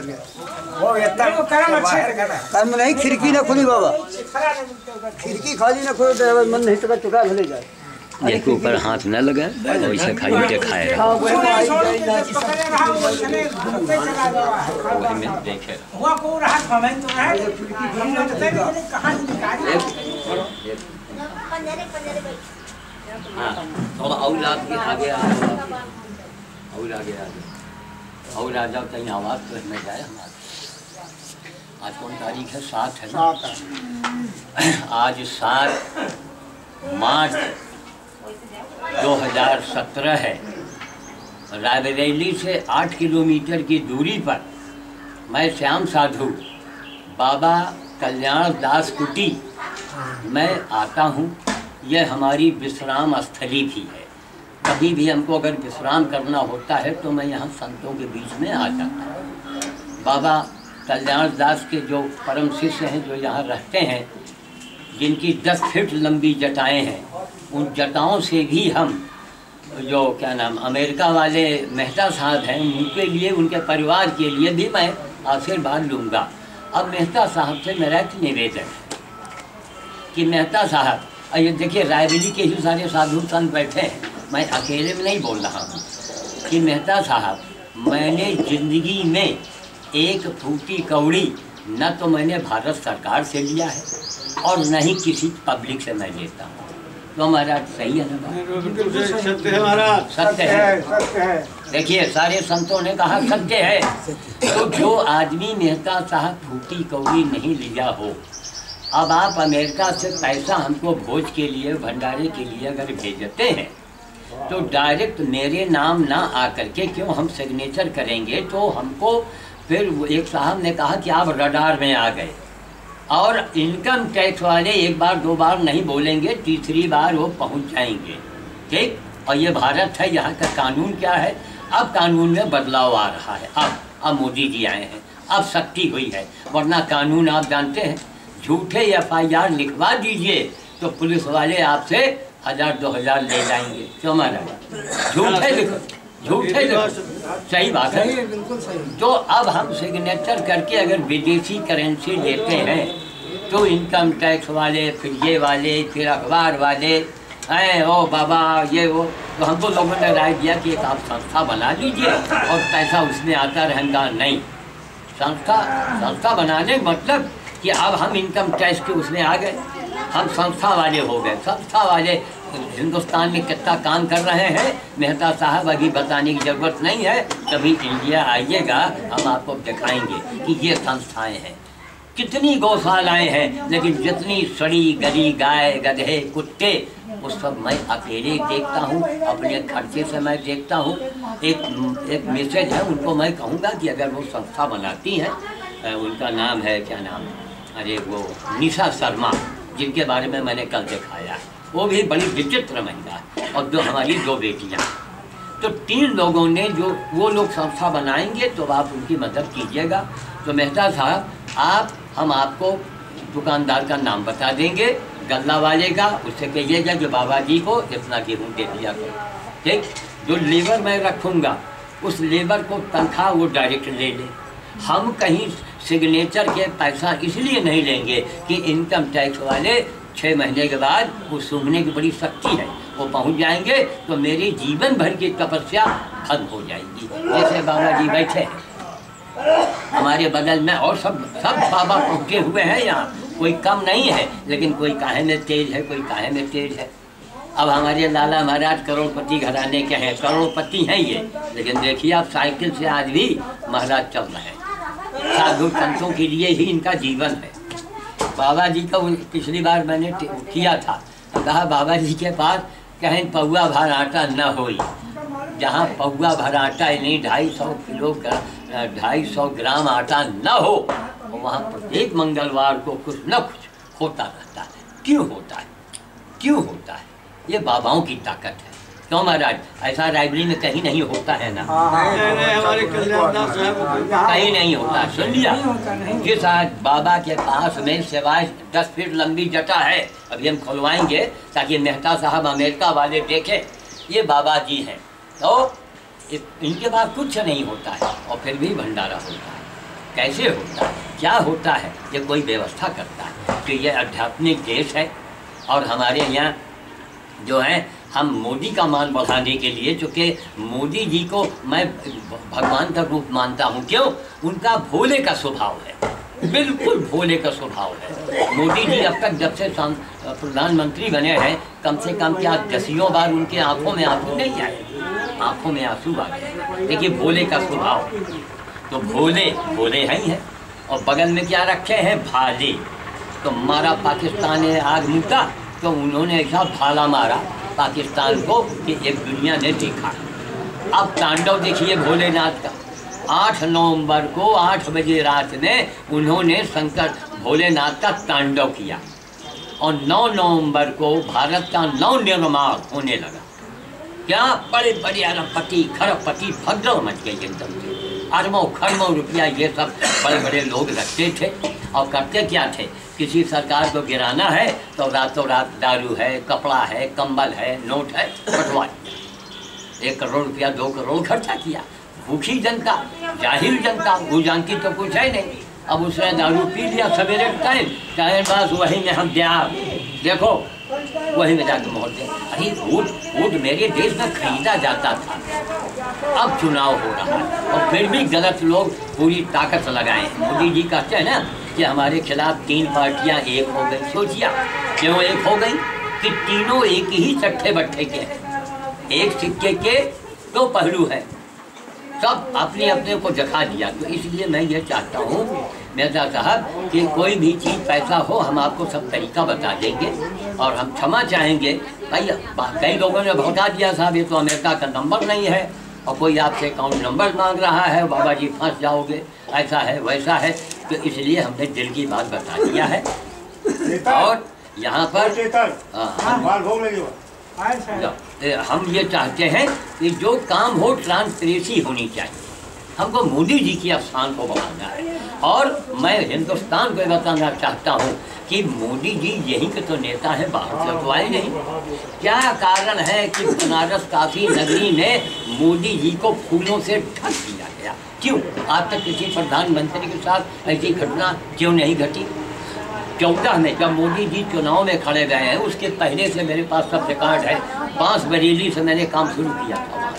कर गया। वो कर्म नहीं, खिड़की न खुली बाबा, खिड़की खाली न खोलो तो मन नहीं तो चुका भले जाए। इसके ऊपर हाथ न लगे, वैसे खाली उल्टे खाए रहे। वही में देखे हाँ, थोड़ा और आगे आगे और आगे और आ जाओ, कहीं आवाज़ तो न जाए हमारी। आज कौन तारीख है? 7 है ना? आज 7 मार्च 2017 है। रायबरेली से 8 किलोमीटर की दूरी पर मैं श्याम साधु बाबा कल्याण दास कुटी मैं आता हूँ। यह हमारी विश्राम स्थली भी है। कभी भी हमको अगर विश्राम करना होता है तो मैं यहाँ संतों के बीच में आ जाता हूँ। बाबा कल्याण दास के जो परम शिष्य हैं, जो यहाँ रहते हैं, जिनकी 10 फीट लंबी जटाएं हैं, उन जटाओं से भी हम जो क्या नाम अमेरिका वाले मेहता साहब हैं, उनके लिए, उनके परिवार के लिए भी मैं आशीर्वाद लूँगा। अब मेहता साहब से मेरा एक निवेदन है कि मेहता साहब, ये देखिए रायबरेली के ही सारे साधु संत बैठे हैं, मैं अकेले में नहीं बोल रहा हूँ, कि मेहता साहब, मैंने ज़िंदगी में एक फूटी कौड़ी न तो मैंने भारत सरकार से लिया है और न ही किसी पब्लिक से मैं लेता हूँ। तो महाराज सही है ना? सत्य है महाराज, सत्य है। देखिए सारे संतों ने कहा सत्य है। तो जो आदमी मेहता साहब फूटी कौड़ी नहीं लिया हो, अब आप अमेरिका से पैसा हमको भोज के लिए, भंडारे के लिए अगर भेजते हैं तो डायरेक्ट मेरे नाम ना आकर के क्यों हम सिग्नेचर करेंगे? तो हमको फिर एक साहब ने कहा कि आप रडार में आ गए, और इनकम टैक्स वाले एक बार 2 बार नहीं बोलेंगे, तीसरी बार वो पहुंच जाएंगे। ठीक? और ये भारत है, यहाँ का कानून क्या है? अब कानून में बदलाव आ रहा है। अब मोदी जी आए हैं, अब सख्ती हुई है, वरना कानून आप जानते हैं, झूठे FIR लिखवा दीजिए तो पुलिस वाले आपसे 1000-2000 ले जाएंगे। क्यों महाराज? झूठे लिखो, झूठे लिखो। सही बात है। तो अब हम सिग्नेचर करके अगर विदेशी करेंसी लेते हैं तो इनकम टैक्स वाले, फिर ये वाले, फिर अखबार वाले हैं, ओ बाबा ये वो, तो हमको लोगों ने राय दिया कि एक आप संस्था बना लीजिए और पैसा उसमें आता रहेगा। नहीं, संस्था बनाने मतलब कि अब हम इनकम टैक्स के उसमें आ गए, हम संस्था वाले हो गए। संस्था वाले हिंदुस्तान में कितना काम कर रहे हैं मेहता साहब, अभी बताने की ज़रूरत नहीं है। कभी इंडिया आइएगा, हम आपको दिखाएंगे कि ये संस्थाएं हैं। कितनी गौशालाएं हैं, लेकिन जितनी सड़ी गली गाय, गधे, कुत्ते, वो सब मैं अकेले देखता हूँ, अपने खर्चे से मैं देखता हूँ। एक मैसेज है, उनको मैं कहूँगा कि अगर वो संस्था बनाती हैं, उनका नाम है क्या नाम, अरे वो निशा शर्मा, जिनके बारे में मैंने कल दिखाया है, वो भी बड़ी विचित्र महिला है, और जो हमारी 2 बेटियाँ। तो 3 लोगों ने जो वो लोग संस्था बनाएंगे तो आप उनकी मदद कीजिएगा। तो मेहता साहब, हम आपको दुकानदार का नाम बता देंगे, गल्ला वाले का, उससे कहिएगा कि बाबा जी को इतना गेहूँ दे दिया करो। ठीक? जो लेबर मैं रखूँगा, उस लेबर को तनख्वाह वो डायरेक्ट ले ले। हम कहीं सिग्नेचर के पैसा इसलिए नहीं लेंगे कि इनकम टैक्स वाले 6 महीने के बाद वो सूंघने की बड़ी शक्ति है, वो पहुंच जाएंगे तो मेरी जीवन भर की तपस्या खत्म हो जाएगी। जैसे बाबा जी बैठे हैं हमारे बगल में, और सब बाबा पहुँचे हुए हैं यहाँ, कोई कम नहीं है, लेकिन कोई काहे में तेज है, कोई काहे में तेज है। अब हमारे लाला महाराज करोड़पति घराने के हैं, करोड़पति हैं ये, लेकिन देखिए आप साइकिल से आज भी महाराज चल रहे हैं। साधु संतों के लिए ही इनका जीवन है। बाबा जी का पिछली बार मैंने किया था, कहा बाबा जी के पास कहीं पौआ भर आटा न हो, जहाँ पौआ भर आटा नहीं 250 ग्राम आटा न हो, वहाँ प्रत्येक मंगलवार को कुछ न कुछ होता रहता है। क्यों होता है? क्यों होता है? ये बाबाओं की ताकत है। क्यों महाराज? ऐसा रायबरेली में कहीं नहीं होता है ना? हमारे कल्याणदास साहब कहीं नहीं होता। सुन लिया? जिस आज बाबा के पास में सिवाय 10 फीट लंबी जटा है, अभी हम खुलवाएंगे ताकि मेहता साहब अमेरिका वाले देखें, ये बाबा जी हैं। तो इनके पास कुछ नहीं होता है और फिर भी भंडारा होता है। कैसे होता है, क्या होता है, ये कोई व्यवस्था करता है। तो ये आध्यात्मिक देश है और हमारे यहाँ जो है हम मोदी का मान बढ़ाने के लिए, चूँकि मोदी जी को मैं भगवान का रूप मानता हूँ। क्यों? उनका भोले का स्वभाव है, बिल्कुल भोले का स्वभाव है। मोदी जी अब तक जब से प्रधानमंत्री बने हैं कम से कम क्या 10 बार उनके आंखों में आंसू नहीं आए, आंखों में आंसू आ गए। देखिए भोले का स्वभाव, तो भोले भोले हैं ही हैं। और बगल में क्या रखे हैं? भाले। तो मारा पाकिस्तान ने आग मुका तो उन्होंने ऐसा भाला मारा पाकिस्तान को कि एक दुनिया ने देखा। अब तांडव देखिए भोलेनाथ का। 8 नवंबर को 8 बजे रात में उन्होंने शंकर भोलेनाथ का तांडव किया और 9 नवंबर को भारत का नवनिर्माण होने लगा। क्या बड़े बड़े अरबपति खरबपति भगदड़ मच गई एकदम से। अरबों खरबों रुपया ये सब बड़े बड़े लोग रखते थे और करते क्या थे, किसी सरकार को गिराना है तो रातों रात दारू है, कपड़ा है, कंबल है, नोट है, बंटवा दिया। 1 करोड़ रुपया 2 करोड़ खर्चा किया। भूखी जनता, जाहिर जनता, वो जानती तो कुछ है नहीं। अब उसने दारू पी लिया सवेरे टाइम, चाहे बस वही में हम देखो वही में जाकर मोहर दे। अरे वोट मेरे देश में खरीदा जाता था, अब चुनाव हो रहा है और फिर भी गलत लोग पूरी ताकत लगाए। मोदी जी कहते हैं ना कि हमारे खिलाफ 3 पार्टियां एक हो गई। सोचिए क्यों एक हो गई? कि तीनों एक ही चट्टे बट्टे के हैं, एक सिक्के के 2 पहलू हैं, सब अपने अपने को दिखा दिया। तो इसलिए मैं ये चाहता हूँ मेहता साहब कि कोई भी चीज़ पैसा हो हम आपको सब तरीका बता देंगे और हम क्षमा चाहेंगे। भाई कई लोगों ने भड़का दिया साहब ये तो अमेरिका का नंबर नहीं है और कोई आपसे अकाउंट नंबर मांग रहा है, बाबा जी फंस जाओगे, ऐसा है वैसा है। तो इसलिए हमने दिल की बात बता दिया है। और यहाँ पर हम ये चाहते हैं कि जो काम हो ट्रांसपेरेंसी होनी चाहिए। हमको मोदी जी की स्थान को बढ़ाना है और मैं हिंदुस्तान को बताना चाहता हूँ कि मोदी जी यहीं के तो नेता हैं, बाहर से तो आए नहीं। क्या कारण है कि बनारस काशी नगरी में मोदी जी को फूलों से ढक दिया गया? क्यों? आज तक किसी प्रधानमंत्री के साथ ऐसी घटना क्यों नहीं घटी? 14 में जब मोदी जी चुनाव में खड़े गए हैं उसके पहले से मेरे पास सब रिकॉर्ड है। बांसबरेली से मैंने काम शुरू किया था,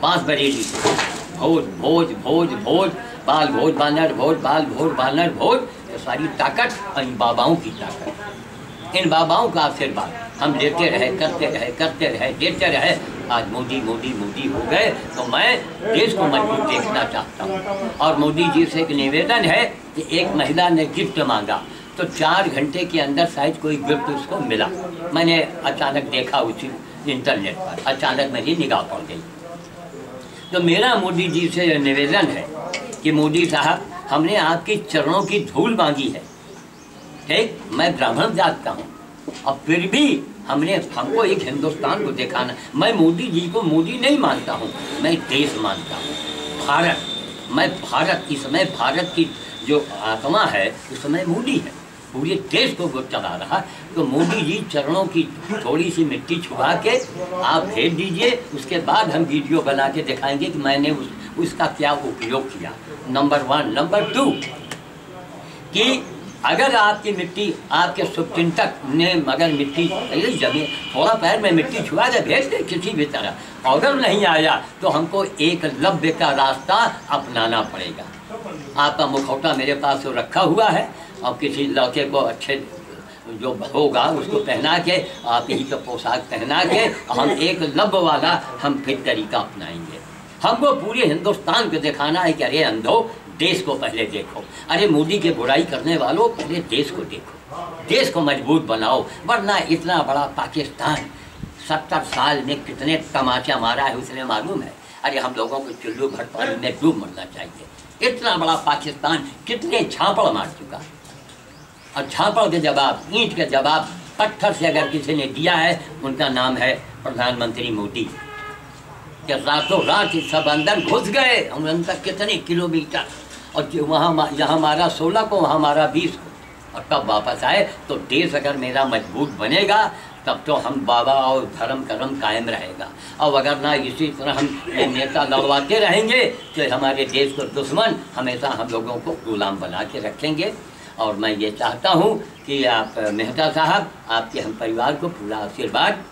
बांसबरेली से भोज भोज भोज भोज बाल भोज बानर भोज बाल भोज बानर भोज। ये सारी ताकत इन बाबाओं की ताकत, इन बाबाओं का आशीर्वाद हम लेते रहे, करते रहे, करते रहे, देते रहे। आज मोदी मोदी मोदी हो गए तो मैं देश को मजबूत देखना चाहता हूँ। और मोदी जी से एक निवेदन है कि एक महिला ने गिफ्ट मांगा तो 4 घंटे के अंदर शायद कोई गिफ्ट उसको मिला। मैंने अचानक देखा उसी इंटरनेट पर, अचानक मेरी निगाह पड़ गई। तो मेरा मोदी जी से निवेदन है कि मोदी साहब हमने आपके चरणों की धूल मांगी है, ठीक? मैं ब्राह्मण जात का हूँ और फिर भी हमको एक हिंदुस्तान को दिखाना। मैं मोदी जी को मोदी नहीं मानता हूँ, मैं देश मानता हूँ, भारत। मैं भारत, इस समय भारत की जो आत्मा है उस समय मोदी है, पूरे देश को वो चला रहा। तो मोदी जी चरणों की थोड़ी सी मिट्टी छुपा के आप भेज दीजिए, उसके बाद हम वीडियो बना के दिखाएंगे कि मैंने उसका क्या उपयोग किया। नंबर 1। नंबर 2 कि अगर आपकी मिट्टी, आपके शुभचिंतक ने अगर मिट्टी जमीन थोड़ा पैर में मिट्टी छुआ दे, भेज दे किसी भी तरह। अगर नहीं आया तो हमको एकलव्य का रास्ता अपनाना पड़ेगा। आपका मुखौटा मेरे पास तो रखा हुआ है और किसी लड़के को अच्छे जो होगा उसको पहना के, आप यही तो पोशाक पहना के हम एकलव्य वाला हम फिर तरीका अपनाएंगे। हमको पूरे हिंदुस्तान को दिखाना है कि अरे अंधो देश को पहले देखो, अरे मोदी के बुराई करने वालों पहले देश को देखो, देश को मजबूत बनाओ। वरना इतना बड़ा पाकिस्तान 70 साल में कितने तमाचा मारा है उसने मालूम है। अरे हम लोगों को चुल्लू भर पानी में डूब मरना चाहिए। इतना बड़ा पाकिस्तान कितने झापड़ मार चुका, और झापड़ के जवाब, ईंट के जवाब पत्थर से अगर किसी ने दिया है उनका नाम है प्रधानमंत्री मोदी। कि रातों रात सब अंदर घुस गए, हम अंदर कितने किलोमीटर, और वहाँ यहाँ मारा 16 को, वहाँ मारा 20 को, और तब वापस आए। तो देश अगर मेरा मजबूत बनेगा तब तो हम बाबा और धर्म कर्म कायम रहेगा। और अगर ना इसी तरह हम ये नेता लड़वाते रहेंगे तो हमारे देश को दुश्मन हमेशा हम लोगों को गुलाम बना के रखेंगे। और मैं ये चाहता हूँ कि आप मेहता साहब, आपके हम परिवार को पूरा आशीर्वाद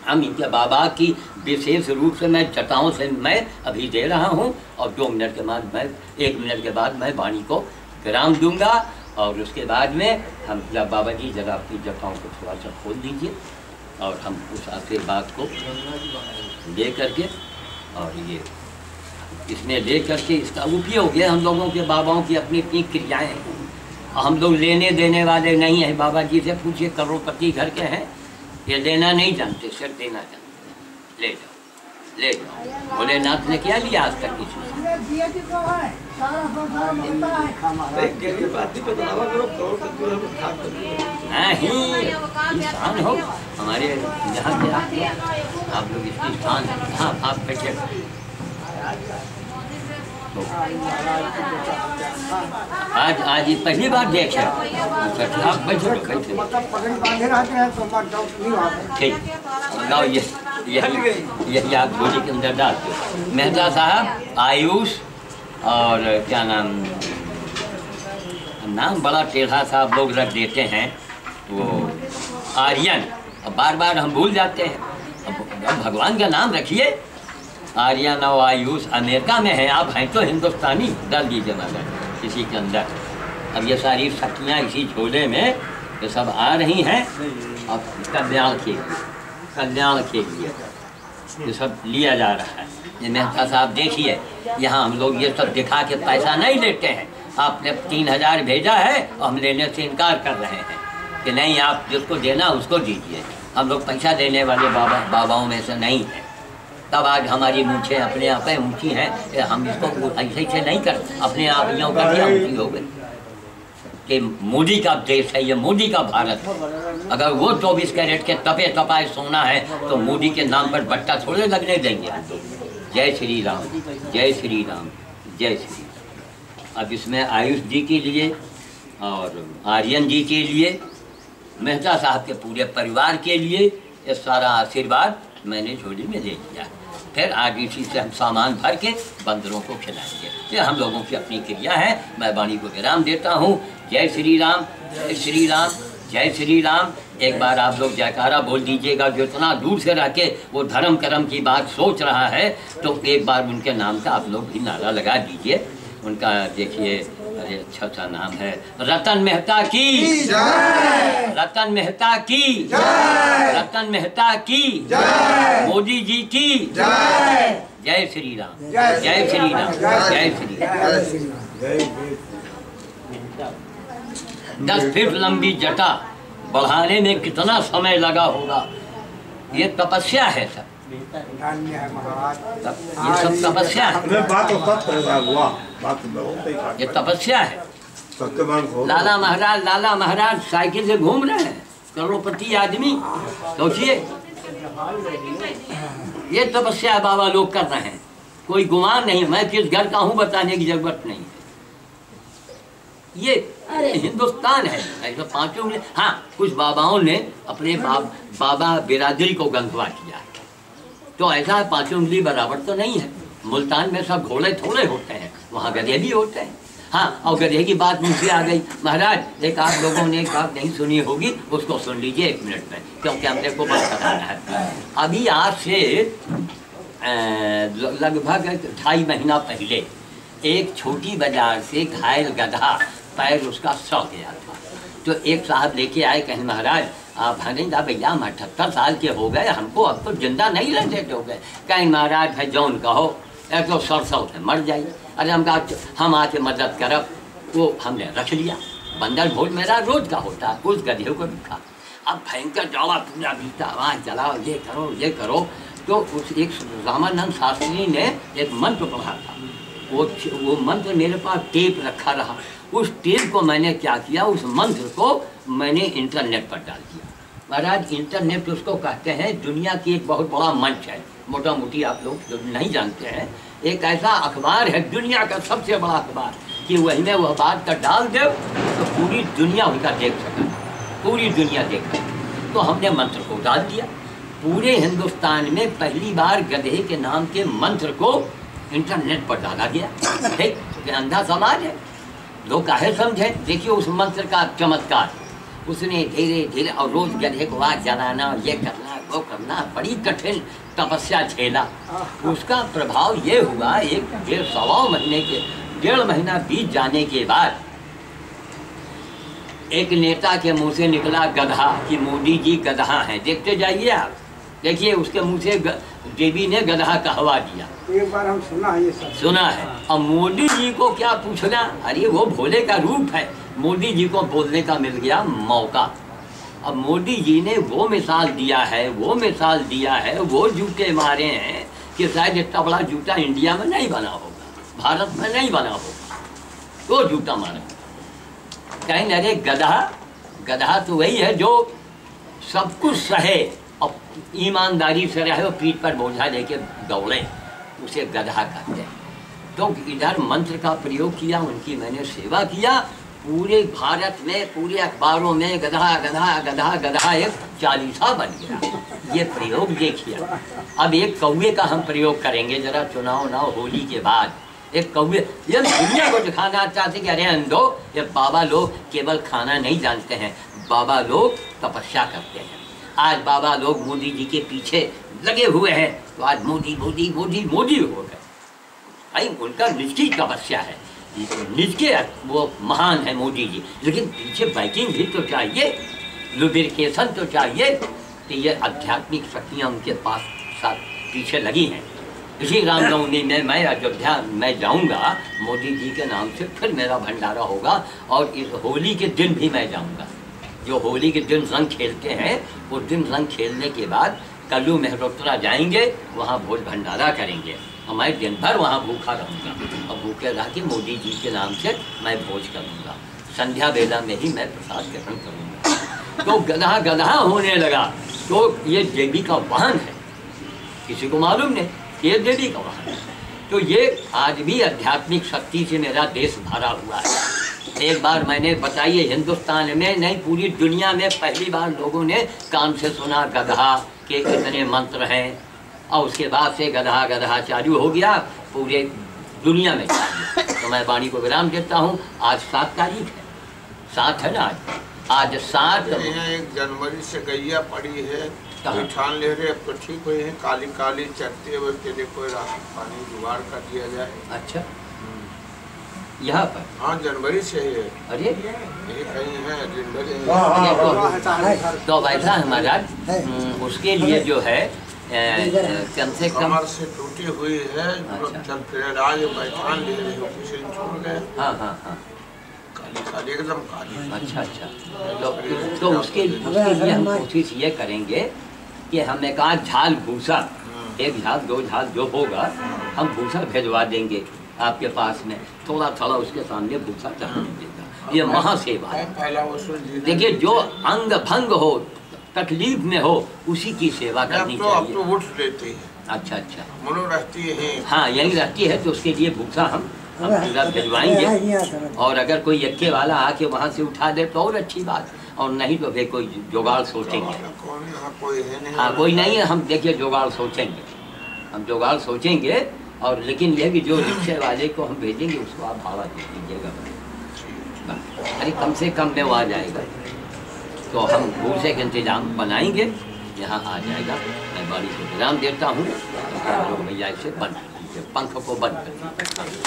हम इनके बाबा की विशेष रूप से मैं जटाओं से मैं अभी दे रहा हूँ। और 2 मिनट के बाद मैं 1 मिनट के बाद मैं वाणी को विराम दूंगा। और उसके बाद में हम जब बाबा जी जरा अपनी जटाओं को थोड़ा सा खोल दीजिए और हम उस आशीर्वाद को ले करके और ये इसमें ले करके इसका उपयोग है। हम लोगों के बाबाओं की अपनी अपनी क्रियाएँ हैं। हम लोग लेने देने वाले नहीं हैं। बाबा जी से पूछिए, करोड़पति घर के हैं, ये लेना नहीं जानते, सिर्फ देना जानते। ले जाओ, ले जाओ। भोलेनाथ ने क्या लिया आज तक किसी से? स्थान हो हमारे यहाँ के आप लोग इसकी स्थान। हाँ, आप बैठे आज ये पहली बार देखे आप बैठे ठीक बताओ। यही आप गोली के अंदर डालते हो। मेहता साहब आयुष और क्या नाम बड़ा टेढ़ा सा आप लोग रख देते हैं, वो आर्यन। अब बार बार हम भूल जाते हैं। अब भगवान का नाम रखिए। आर्यन और आयुष अमेरिका में है, आप हैं तो हिंदुस्तानी, डाल दीजिए मगर इसी के अंदर। अब ये सारी शक्तियाँ इसी झोले में ये सब आ रही हैं। अब कल्याण के लिए, कल्याण के लिए ये सब लिया जा रहा है। ये मेहता साहब देखिए, यहाँ हम लोग ये सब दिखा के पैसा नहीं लेते हैं। आपने 3000 भेजा है और हम लेने से इनकार कर रहे हैं कि नहीं, आप जिसको देना उसको दीजिए। हम लोग पैसा देने वाले बाबाओं में से नहीं हैं। तब आज हमारी मूछें अपने आप में ऊँची हैं। हम इसको ऐसे से नहीं कर, अपने आप यूँ कर दिया ऊँची हो गई कि मोदी का देश है, ये मोदी का भारत है। अगर वो 24 कैरेट के तपे तपाए सोना है तो मोदी के नाम पर बट्टा थोड़े लगने देंगे हम लोग। जय श्री राम, जय श्री राम, जय श्री राम। अब इसमें आयुष जी के लिए और आर्यन जी के लिए, मेहता साहब के पूरे परिवार के लिए ये सारा आशीर्वाद मैंने झोली में दे दिया। फिर आज इसी से हम सामान भर के बंदरों को खिलाएंगे। ये हम लोगों की अपनी क्रिया है। मैं वाणी को विराम देता हूँ। जय श्री राम, जय श्री राम, जय श्री राम। एक बार आप लोग जयकारा बोल दीजिएगा। जो इतना दूर से रह के वो धर्म कर्म की बात सोच रहा है तो एक बार उनके नाम का आप लोग भी नारा लगा दीजिए। उनका देखिए, अरे अच्छा सा नाम है, रतन मेहता की जय, रतन मेहता की जय, रतन मेहता की जय, मोदी जी की जय। जय श्री राम, जय श्री राम, जय श्री राम। 10 फीट लंबी जटा बढ़ाने में कितना समय लगा होगा। ये तपस्या है सब, ये सब तपस्या है। ये तपस्या है। लाला महाराज साइकिल से घूम रहे हैं, करोड़पति आदमी। सोचिए, ये तपस्या बाबा लोग कर रहे हैं। कोई गुमान नहीं, मैं किस घर का हूँ बताने की जरूरत नहीं है। ये हिंदुस्तान है। ऐसा 5 उंगली। हाँ, कुछ बाबाओं ने अपने बाबा बिरादरी को गंधवा किया है, तो ऐसा 5 उंगली बराबर तो नहीं है। मुल्तान में सब घोड़े थोड़े होते हैं, वहाँ गधे भी होते हैं। हाँ, और गधे की बात मुझसे आ गई। महाराज, एक आप लोगों ने एक बात नहीं सुनी होगी, उसको सुन लीजिए 1 मिनट में, क्योंकि हमने को बंद कराना है। अभी आज से लगभग 2.5 महीना पहले एक छोटी बाजार से घायल गधा, पैर उसका सड़ गया था। तो एक साहब लेके आए, कहें महाराज आप हमें भैया हम 78 साल के हो गए, हमको अब तो जिंदा नहीं रह देते हो गए। कहीं महाराज भाई जौन कहो, एक तो सौ से मर जाइए। अरे हम कहा हम आके मदद करब। वो हमने रख लिया। बंदर भोज मेरा रोज का होता है, उस गधे को रखा। अब भयंकर दौड़ा, पूरा बीता, आवाज चलाओ, ये करो ये करो। तो उस एक रामानंद शास्त्री ने एक मंत्र पढ़ा था। वो मंत्र मेरे पास टेप रखा रहा। उस टेप को मैंने क्या किया, उस मंत्र को मैंने इंटरनेट पर डाल दिया। महाराज, इंटरनेट उसको कहते हैं, दुनिया की एक बहुत बड़ा मंच है। मोटा मोटी आप लोग जो नहीं जानते हैं, एक ऐसा अखबार है, दुनिया का सबसे बड़ा अखबार, कि वही में वह बात का डाल दे तो पूरी दुनिया उनका देख सके, पूरी दुनिया देख सके। तो हमने मंत्र को डाल दिया। पूरे हिंदुस्तान में पहली बार गधे के नाम के मंत्र को इंटरनेट पर डाला गया। ठीक, ये अंधा समाज है, लोग काहे समझे। देखिए उस मंत्र का चमत्कार, उसने धीरे धीरे और रोज गधे को आग जलाना, ये करना वो करना, बड़ी कठिन तपस्या झेला। उसका प्रभाव ये हुआ, एक 1.5 महीना बीत जाने के बाद एक नेता के मुंह से निकला गधा कि मोदी जी गधा हैं। देखते जाइए आप, देखिए उसके मुंह से देवी ने गधा कहवा दिया। एक बार हम सुना है, ये सब सुना है। अब मोदी जी को क्या पूछना, अरे वो भोले का रूप है। मोदी जी को बोलने का मिल गया मौका। अब मोदी जी ने वो मिसाल दिया है, वो जूते मारे हैं कि शायद इतना बड़ा जूता इंडिया में नहीं बना होगा, भारत में नहीं बना होगा, तो जूता मारा। कहीं अरे गधा तो वही है जो सब कुछ सहे और ईमानदारी से रहे और पीठ पर बोझा लेके दौड़े, उसे गधा कहते हैं। तो इधर मंत्र का प्रयोग किया, उनकी मैंने सेवा किया। पूरे भारत में, पूरे अखबारों में गधा गधा गधा गधा एक चालीसा बन गया। ये प्रयोग देखिए। अब एक कौवे का हम प्रयोग करेंगे, जरा चुनाव ना होली के बाद एक कौवे, ये दुनिया को दिखाना चाहते कि अरे अंधो, ये बाबा लोग केवल खाना नहीं जानते हैं, बाबा लोग तपस्या करते हैं। आज बाबा लोग मोदी जी के पीछे लगे हुए हैं, तो आज मोदी मोदी मोदी मोदी हो गए। भाई उनका निज की तपस्या है, निज के वो महान है मोदी जी, लेकिन पीछे बाइकिंग भी तो चाहिए, लुब्रिकेशन तो चाहिए। तो ये आध्यात्मिक शक्तियाँ उनके पास साथ पीछे लगी हैं। इसी रामनवमी में मैं अयोध्या में जाऊंगा, मोदी जी के नाम से फिर मेरा भंडारा होगा। और इस होली के दिन भी मैं जाऊंगा। जो होली के दिन रंग खेलते हैं, उस दिन रंग खेलने के बाद कल्लू मेहरोत्रा जाएंगे, वहाँ भोज भंडारा करेंगे और मैं दिन भर वहाँ भूखा रहूँगा। और भूखे रह के मोदी जी के नाम से मैं भोज करूँगा। संध्या बेला में ही मैं प्रसाद ग्रहण करूँगा। तो गधा गधा होने लगा, तो ये देवी का वाहन है, किसी को मालूम नहीं, ये देवी का वाहन है। तो ये आज भी आध्यात्मिक शक्ति से मेरा देश भरा हुआ है। एक बार मैंने बताइए, हिंदुस्तान में नहीं पूरी दुनिया में पहली बार लोगों ने कान से सुना गधा के कितने मंत्र हैं, और उसके बाद से गधा गधा चालू हो गया पूरे दुनिया में। तो मैं वाणी को विराम देता हूँ। आज 7 तारीख है, 7 है ना आज 7 जनवरी से गैया पड़ी है, ठान ले रहे, अब तो ठीक हुई है, काली काली चढ़ते हुए के लिए कोई राशन पानी जुगाड़ कर दिया जाए। अच्छा, यहाँ पर हाँ जनवरी से है। अरे यही कहीं है जनवरी। तो ऐसा है महाराज, उसके लिए जो है कम से कम कमर से टूटी हुई है। चल फिर आज बैठान ले रहे हो, किसी दिन छोड़ गए। हाँ हाँ हाँ, काली काली एकदम काली। अच्छा अच्छा। तो उसके लिए हम कोशिश ये करेंगे कि हम एक आध झाल भूसा, 1 झाल 2 झाल जो होगा, हम भूसा भेजवा देंगे आपके पास में। थोड़ा थोड़ा उसके सामने भूसा चढ़ा देगा। ये महासेवा है। देखिए जो अंग भंग हो, तकलीफ में हो, उसी की सेवा करनी चाहिए। अब तो उठ लेती है। अच्छा अच्छा, मनो रहती है। हाँ यही रहती है। तो उसके लिए भूसा हम पूरा भिजवाएंगे। और अगर कोई यक्के वाला आके वहाँ से उठा दे तो और अच्छी बात, और नहीं तो फिर कोई जुगाड़ सोचेंगे। हाँ कोई नहीं है, हम देखिए जुगाड़ सोचेंगे, हम जुगाड़ सोचेंगे। और लेकिन यह कि जो रिक्शे वाले को हम भेजेंगे उसको आप भाड़ा दे दीजिएगा, अरे कम से कम में वो आ जाएगा। तो हम भूसे का इंतजाम बनाएंगे, यहाँ आ जाएगा। मैं बाड़ी को विराम देता हूँ। भैया इसे बंद कर दीजिए, पंख को बंद कर दीजिए।